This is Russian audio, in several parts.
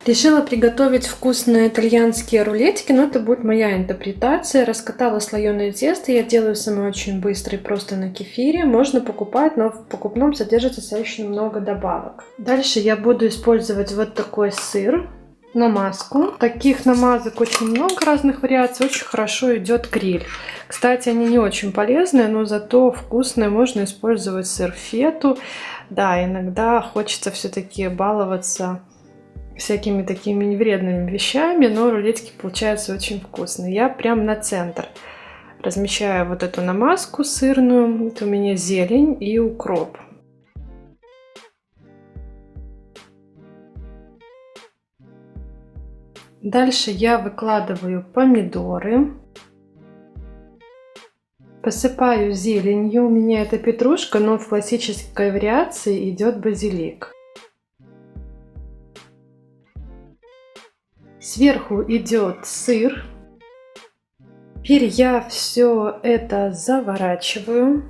Решила приготовить вкусные итальянские рулетики, но это будет моя интерпретация. Раскатала слоеное тесто, я делаю сама очень быстро и просто на кефире. Можно покупать, но в покупном содержится достаточно много добавок. Дальше я буду использовать вот такой сыр, намазку. Таких намазок очень много разных вариаций, очень хорошо идет гриль. Кстати, они не очень полезные, но зато вкусные. Можно использовать сыр фету. Да, иногда хочется все-таки баловаться всякими такими невредными вещами, но рулетики получаются очень вкусные. Я прям на центр размещаю вот эту намазку сырную. Это у меня зелень и укроп. Дальше я выкладываю помидоры. Посыпаю зеленью. У меня это петрушка, но в классической вариации идет базилик. Сверху идет сыр. Теперь я все это заворачиваю.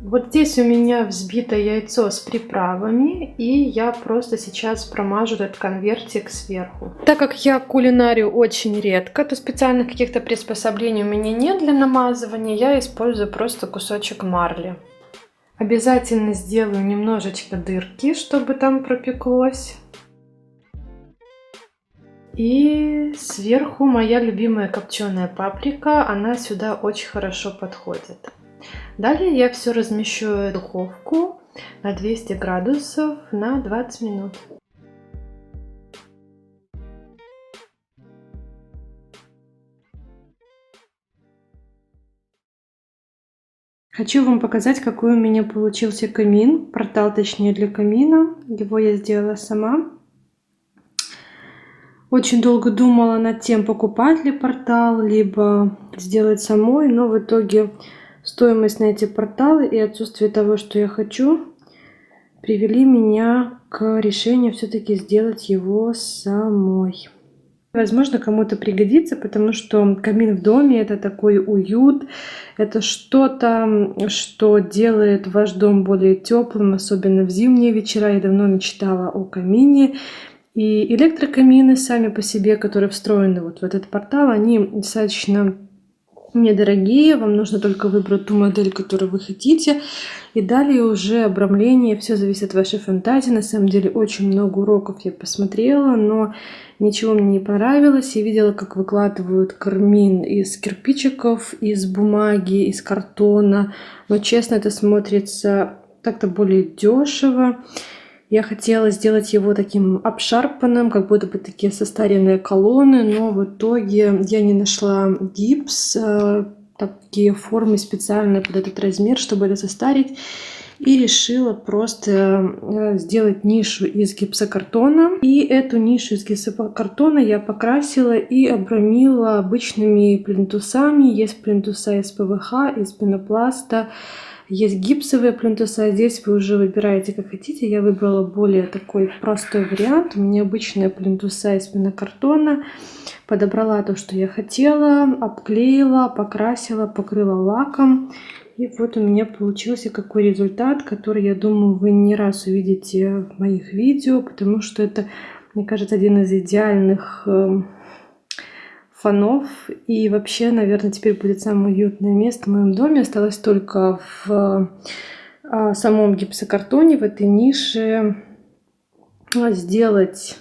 Вот здесь у меня взбито яйцо с приправами, и я просто сейчас промажу этот конвертик сверху. Так как я кулинарию очень редко, то специальных каких-то приспособлений у меня нет для намазывания, я использую просто кусочек марли. Обязательно сделаю немножечко дырки, чтобы там пропеклось. И сверху моя любимая копченая паприка, она сюда очень хорошо подходит. Далее я все размещу в духовку на 200 градусов на 20 минут. Хочу вам показать, какой у меня получился камин, портал точнее для камина. Его я сделала сама. Очень долго думала над тем, покупать ли портал, либо сделать самой, но в итоге стоимость на эти порталы и отсутствие того, что я хочу, привели меня к решению все-таки сделать его самой. Возможно, кому-то пригодится, потому что камин в доме — это такой уют, это что-то, что делает ваш дом более теплым, особенно в зимние вечера. Я давно мечтала о камине. И электрокамины сами по себе, которые встроены вот в этот портал, они достаточно недорогие. Вам нужно только выбрать ту модель, которую вы хотите. И далее уже обрамление, все зависит от вашей фантазии. На самом деле очень много уроков я посмотрела, но ничего мне не понравилось. Я видела, как выкладывают камин из кирпичиков, из бумаги, из картона. Но честно, это смотрится как-то более дешево. Я хотела сделать его таким обшарпанным, как будто бы такие состаренные колонны, но в итоге я не нашла гипс, такие формы специальные под этот размер, чтобы это состарить. И решила просто сделать нишу из гипсокартона. И эту нишу из гипсокартона я покрасила и обрамила обычными плинтусами. Есть плинтуса из ПВХ, из пенопласта. Есть гипсовые плинтуса, здесь вы уже выбираете как хотите. Я выбрала более такой простой вариант. У меня обычная плинтуса из пенокартона. Подобрала то, что я хотела, обклеила, покрасила, покрыла лаком. И вот у меня получился какой результат, который, я думаю, вы не раз увидите в моих видео, потому что это, мне кажется, один из идеальных фонов. И вообще, наверное, теперь будет самое уютное место в моем доме. Осталось только в самом гипсокартоне, в этой нише, сделать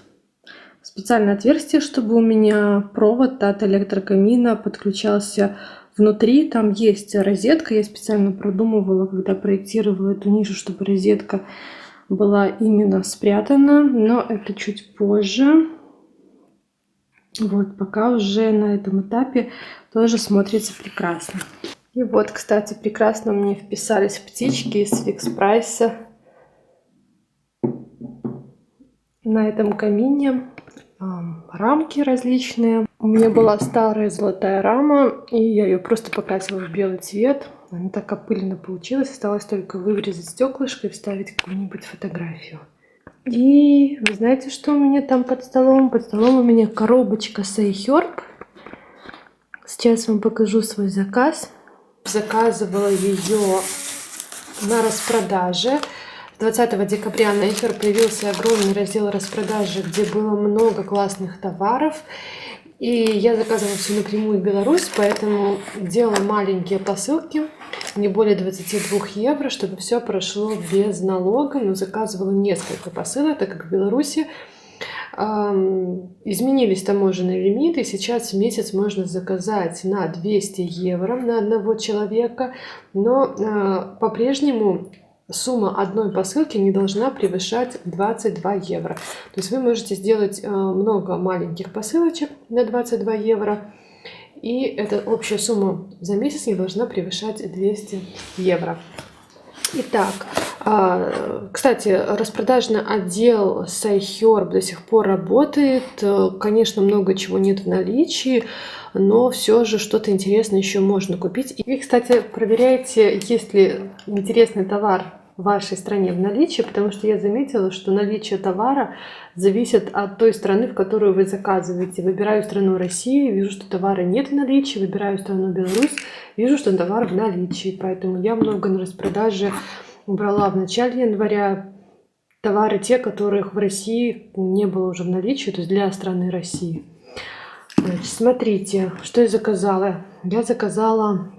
специальное отверстие, чтобы у меня провод от электрокамина подключался внутри. Там есть розетка. Я специально продумывала, когда проектировала эту нишу, чтобы розетка была именно спрятана. Но это чуть позже. Вот, пока уже на этом этапе тоже смотрится прекрасно. И вот, кстати, прекрасно мне вписались птички из Фикс Прайса на этом камине. Рамки различные. У меня была старая золотая рама, и я ее просто покрасила в белый цвет. Она так опыленно получилась. Осталось только вырезать стеклышко и вставить какую-нибудь фотографию. И вы знаете, что у меня там под столом? Под столом у меня коробочка Say Herb. Сейчас вам покажу свой заказ. Заказывала ее на распродаже. 20 декабря на Эфир появился огромный раздел распродажи, где было много классных товаров. И я заказывала все напрямую в Беларусь, поэтому делала маленькие посылки, не более 22 евро, чтобы все прошло без налога. Но заказывала несколько посылок, так как в Беларуси изменились таможенные лимиты. Сейчас в месяц можно заказать на 200 евро на одного человека, но по-прежнему сумма одной посылки не должна превышать 22 евро. То есть вы можете сделать много маленьких посылочек на 22 евро, и эта общая сумма за месяц не должна превышать 200 евро. Итак, кстати, распродажный отдел SciHerb до сих пор работает. Конечно, много чего нет в наличии, но все же что-то интересное еще можно купить. И, кстати, проверяйте, есть ли интересный товар в вашей стране в наличии, потому что я заметила, что наличие товара зависит от той страны, в которую вы заказываете. Выбираю страну России, вижу, что товара нет в наличии, выбираю страну Беларусь, вижу, что товар в наличии. Поэтому я много на распродаже брала в начале января товары, те, которых в России не было уже в наличии, то есть для страны России. Значит, смотрите, что я заказала. Я заказала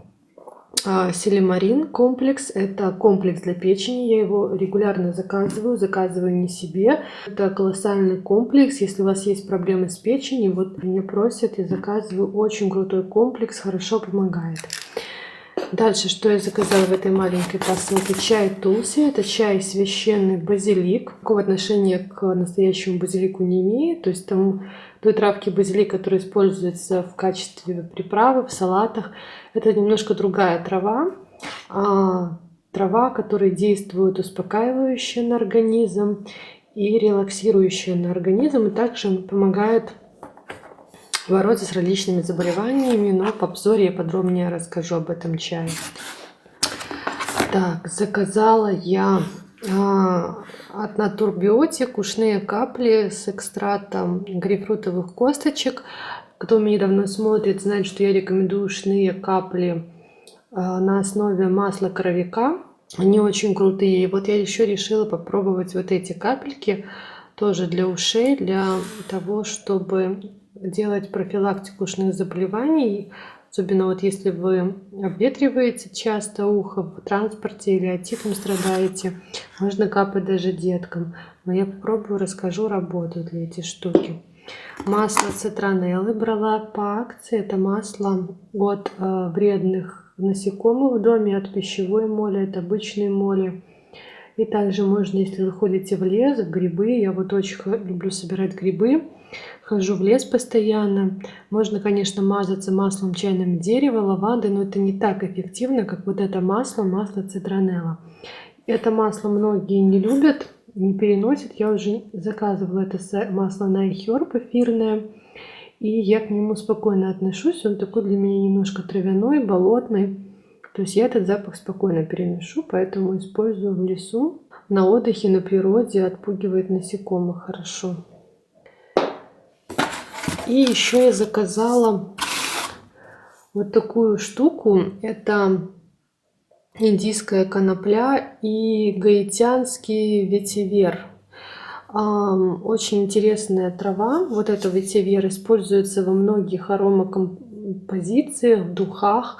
Силимарин комплекс. Это комплекс для печени. Я его регулярно заказываю не себе. Это колоссальный комплекс. Если у вас есть проблемы с печенью, вот меня просят, я заказываю очень крутой комплекс, хорошо помогает. Дальше, что я заказала в этой маленькой посылке? Чай Тулси. Это чай священный базилик. Какого отношения к настоящему базилику не имеет. То есть той травки базилик, которая используется в качестве приправы в салатах, это немножко другая трава. Трава, которая действует успокаивающе на организм и релаксирующе на организм. И также помогает бороться с различными заболеваниями, но в обзоре я подробнее расскажу об этом чае. Так, заказала я от Натурбиотик ушные капли с экстратом грейпфрутовых косточек. Кто меня давно смотрит, знает, что я рекомендую ушные капли на основе масла коровика. Они очень крутые. И вот я еще решила попробовать вот эти капельки тоже для ушей, для того, чтобы делать профилактику ушных заболеваний. Особенно вот если вы обветриваете часто ухо в транспорте или отитом страдаете, можно капать даже деткам. Но я попробую, расскажу, работают ли эти штуки. Масло цитронеллы брала по акции. Это масло от вредных насекомых в доме, от пищевой моли, от обычной моли. И также можно, если вы ходите в лес, в грибы, я вот очень люблю собирать грибы, хожу в лес постоянно. Можно, конечно, мазаться маслом чайного дерева, лаванды, но это не так эффективно, как вот это масло цитронелла. Это масло многие не любят, не переносят. Я уже заказывала это масло на iHerb эфирное, и я к нему спокойно отношусь. Он такой для меня немножко травяной, болотный. То есть я этот запах спокойно переношу, поэтому использую в лесу, на отдыхе, на природе, отпугивает насекомых хорошо. И еще я заказала вот такую штуку. Это индийская конопля и гаитянский ветивер. Очень интересная трава. Вот эта ветивер используется во многих аромакомпозициях, духах,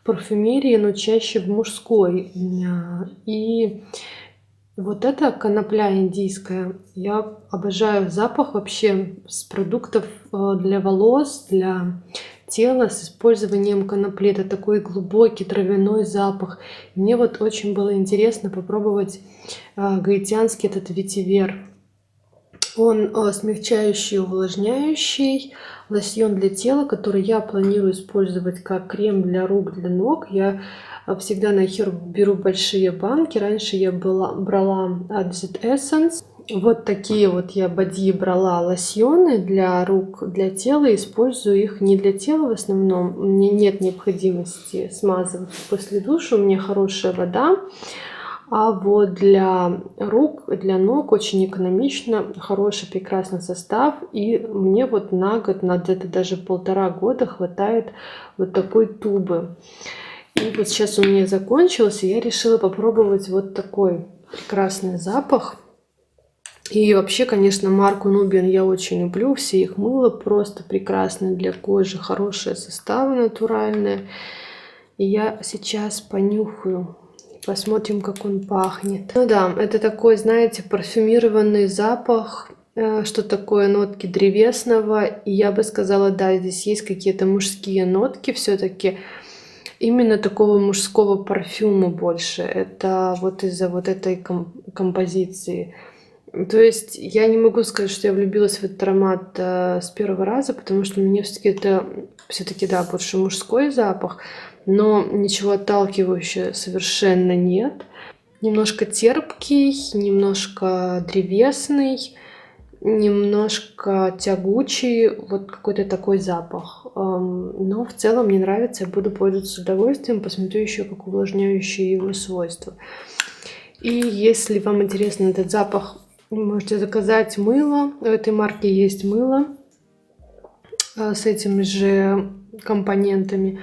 парфюмерии, но чаще в мужской. И вот эта конопля индийская, я обожаю запах вообще с продуктов для волос, для тела с использованием конопли. Это такой глубокий травяной запах. Мне вот очень было интересно попробовать гаитянский этот ветивер. Он смягчающий, увлажняющий, лосьон для тела, который я планирую использовать как крем для рук, для ног. Я всегда на iHerb беру большие банки. Раньше я брала Adsit Essence. Вот такие вот я боди брала лосьоны для рук, для тела. Использую их не для тела в основном. Мне нет необходимости смазывать после душа. У меня хорошая вода. А вот для рук, для ног очень экономично, хороший, прекрасный состав. И мне вот на год, на где-то даже 1,5 года хватает вот такой тубы. И вот сейчас у меня закончился, я решила попробовать вот такой Прекрасный запах. И вообще, конечно, марку Nubian я очень люблю. Все их мыла просто прекрасные для кожи, хорошие составы натуральные. И я сейчас понюхаю. Посмотрим, как он пахнет. Ну да, это такой, знаете, парфюмированный запах. Что такое нотки древесного. И я бы сказала, да, здесь есть какие-то мужские нотки все-таки. Именно такого мужского парфюма больше. Это вот из-за вот этой композиции. То есть я не могу сказать, что я влюбилась в этот аромат с первого раза, потому что мне все-таки это все-таки, да, больше мужской запах, но ничего отталкивающего совершенно нет. Немножко терпкий, немножко древесный, немножко тягучий, вот какой-то такой запах. Но в целом мне нравится, я буду пользоваться с удовольствием, посмотрю еще, как увлажняющие его свойства. И если вам интересен этот запах, вы можете заказать мыло. У этой марки есть мыло с этими же компонентами.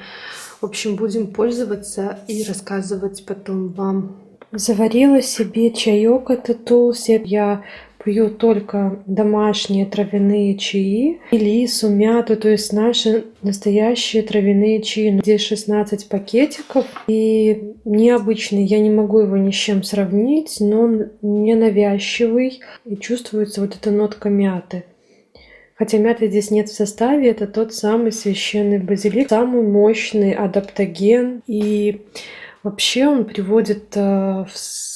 В общем, будем пользоваться и рассказывать потом вам. Заварила себе чаек этот Tulsi. Я пью только домашние травяные чаи, мелиссу, мяту, то есть наши настоящие травяные чаи. Здесь 16 пакетиков и необычный, я не могу его ни с чем сравнить, но он не навязчивый и чувствуется вот эта нотка мяты. Хотя мяты здесь нет в составе, это тот самый священный базилик, самый мощный адаптоген, и вообще он приводит в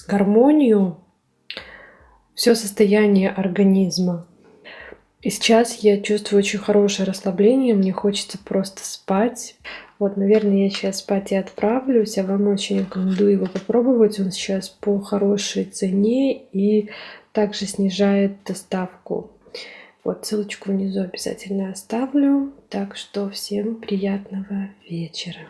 гармонию все состояние организма. И сейчас я чувствую очень хорошее расслабление, мне хочется просто спать. Вот, наверное, я сейчас спать и отправлюсь, а вам очень рекомендую его попробовать. Он сейчас по хорошей цене и также снижает доставку. Вот, ссылочку внизу обязательно оставлю. Так что всем приятного вечера.